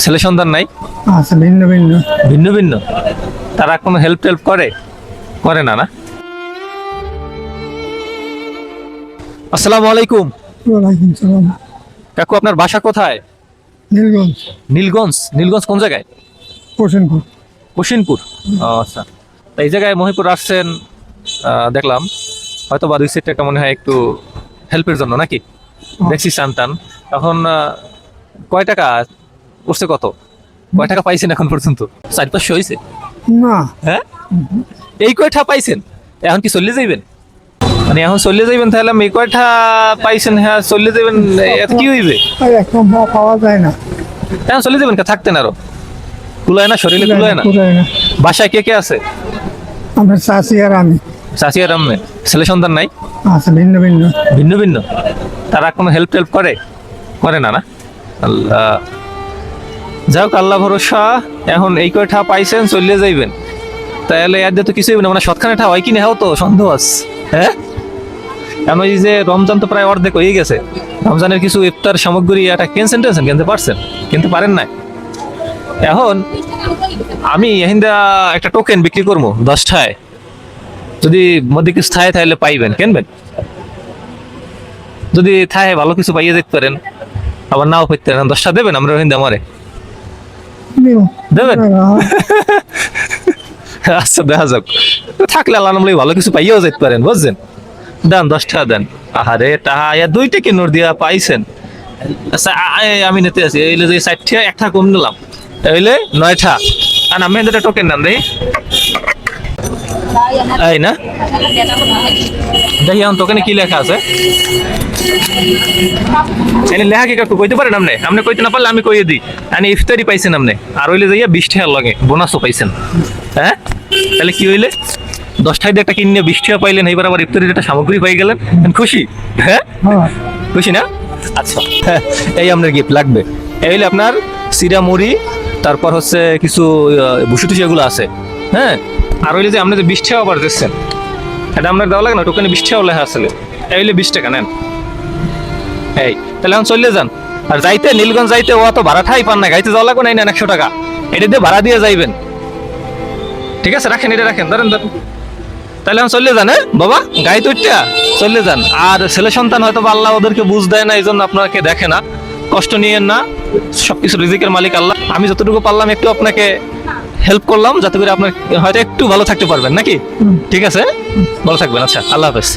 ছেলে সন্তান নাই? আছে ভিন্ন ভিন্ন। ভিন্ন ভিন্ন। তারা কোনো হেল্প টেল্প করে? করে না, না? আসসালামু আলাইকুম। ওয়ালাইকুম সালাম। কাকু, আপনার বাসা কোথায়? নীলগঞ্জ। নীলগঞ্জ? নীলগঞ্জ কোন জায়গায়? হোসেনপুর। কুশিনপুর। আচ্ছা। তা এই জায়গায় মহিপুর আসছেন, দেখলাম হয়তো বা দুই সেট একটা মনে হয় একটু হেল্পের জন্য, নাকি? দেখছি টান। তখন কয় টাকা উঠছে, কত কয় টাকা পাইছেন এখন পর্যন্ত? 400-500 হয়েছে? না, হ্যাঁ, এই কয়টা পাইছেন? এখন কি চলে যাইবেন? মানে এখন চলে যাইবেন? তাহলে আমি এই কয়টা পাইছেন, হ্যাঁ চলে যাবেন, এত কি হইবে? এখন পাওয়া যায় না। এখন চলে যাবেন, থাকতেন আরো? কুলায় না, শরীরে কুলায় না? কোথায় না। বাসায় কে কে আছে? আমার চাষি আর আমি। চাচি আর আম্মে? ছেলে সন্তান নাই? আছে ভিন্ন ভিন্ন। ভিন্ন ভিন্ন। তারা কোনো হেল্প টেল্প করে? করে না, না? আল্লাহ, যাও আল্লাহ ভরসা। এখন এই কয়টা পাইছেন, চলে যাইবেন, তাহলে এর দিয়ে তো কিছুই না। মানে সৎখানেটা হয় কি না, তো সন্দেহ আছে। হ্যাঁ, এখন এই যে রমজান তো প্রায় অর্ধেক হয়ে গেছে, রমজানের কিছু ইফতার সামগ্রী একটা কিনতে পারছেন? কিনতে পারেন না? এখন আমি এহিন্দা একটা টোকেন বিক্রি করবো 10টায়, যদি মধ্যে কিছু থাকে তাহলে পাইবেন, কিনবেন? যদি থাকে ভালো কিছু পাইয়ে যেতে পারেন, আবার নাও পাইতে পারেন, 10টা দেবেন? আমরা এহিন্দা আমারে দেবেন? আচ্ছা, দেখা যাক। থাকলে আল্লাহ নামলে ভালো কিছু পাইয়েও যেতে পারেন, বুঝছেন? দেন, 10টা দেন। আহারে, টাহা 2টা কি নোট দিয়া পাইছেন? আচ্ছা, আমি নিতে আছি। এই যে 60টা, একটা কম নিলাম, তাইলে 9টা। আর আমি একটা টোকেন নেন দেই। এই না, দেখি এখন টোকেনে কি লেখা আছে। এনে লেখা কি কাকু কইতে পারেন? আপনি কইতে না পারলে আমি কইয়ে দিই। আমি ইফতারি পাইছেন আপনি, আর হইলে যাইয়া 20 টাকা লাগে বোনাসও পাইছেন। হ্যাঁ, তাহলে কি হইলে 10টায় একটা কিনে 20 টাকা পাইলেন, এইবার আবার ইফতারির একটা সামগ্রী পাই গেলেন, খুশি? হ্যাঁ, খুশি না? আচ্ছা, এই আপনার গিফট লাগবে। এই হইলে আপনার সিরা মুড়ি, তারপর হচ্ছে কিছু ভুসি টুসি এগুলো আছে। হ্যাঁ, আর হইলে যে আপনি যে 20 টাকা আবার দিচ্ছেন, এটা আপনার দেওয়া লাগে না? টোকেনে 20 টাকা লেখা আসলে। এই হইলে 20 টাকা নেন। এই তাহলে এখন চলে যান। আর যাইতে নীলগঞ্জ যাইতে ও তো ভাড়া ঠাই পান না, গাইতে যাওয়া লাগবে না, 100 টাকা এটা দিয়ে ভাড়া দিয়ে যাইবেন। ঠিক আছে, রাখেন, এটা রাখেন, ধরেন। তাহলে এখন চলে যান। হ্যাঁ বাবা, গাইতে উঠটা চলে যান। আর ছেলে সন্তান হয়তো আল্লাহ ওদেরকে বুঝ দেয় না, এই জন্য আপনাকে দেখে না। কষ্ট নিয়েন না, সবকিছু রিজিকের মালিক আল্লাহ। আমি যতটুকু পারলাম একটু আপনাকে হেল্প করলাম, যাতে করে আপনার হয়তো একটু ভালো থাকতে পারবেন, নাকি? ঠিক আছে, ভালো থাকবেন। আচ্ছা, আল্লাহ হাফেজ।